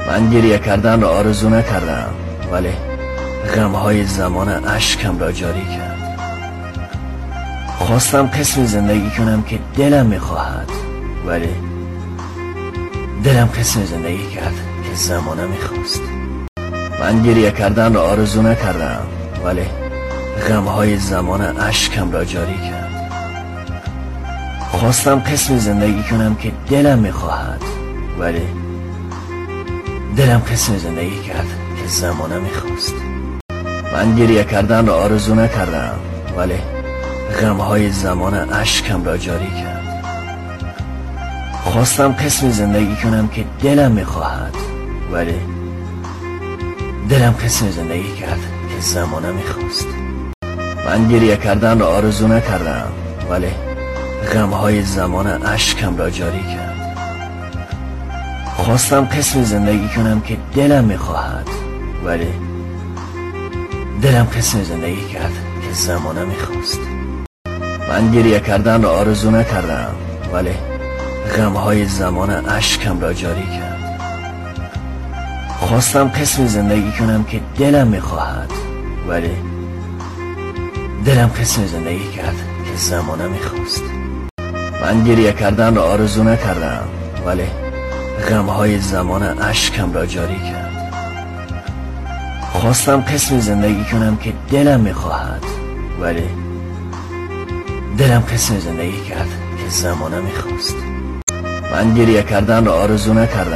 من گریه کردن را آرزو نکردم، ولی غمهای زمان اشکم را جاری کرد. خواستم قسمی زندگی کنم که دلم میخواهد، ولی دلم قسمی زندگی کرد که زمانه میخواست. من گریه کردن را آرزو نکردم، ولی غمهای زمان اشکم را جاری کرد. خواستم قسمی زندگی کنم که دلم میخواهد، ولی دلم قسمی زندگی کرد که زمانه میخواست. من گریه کردن را آرزو نکردم، ولی غمهای زمان اشکم را جاری کرد. خواستم قسمی زندگی کنم که دلم میخواهد، ولی دلم قسمی زندگی کرد که زمانه میخواست. من گریه کردن را آرزو نکردم، ولی غمهای زمان اشکم را جاری کرد. خواستم قسمی زندگی کنم که دلم میخواهد، ولی دلم قسمی زندگی کرد که زمانه میخواست. من گریه کردن را آرزو نکردم، ولی غمهای زمان اشکم را جاری کرد. خواستم قسمی زندگی کنم که دلم میخواهد، ولی دلم قسمی زندگی کرد که زمانه میخواست. من گریه کردن را آرزو نکردم، ولی غمهای زمان اشکم را جاری کرد. خواستم قسمی زندگی کنم که دلم میخواهد، ولی دلم قسمی زندگی کرد که زمانه میخواست. من گریه کردن را آرزو نکردم.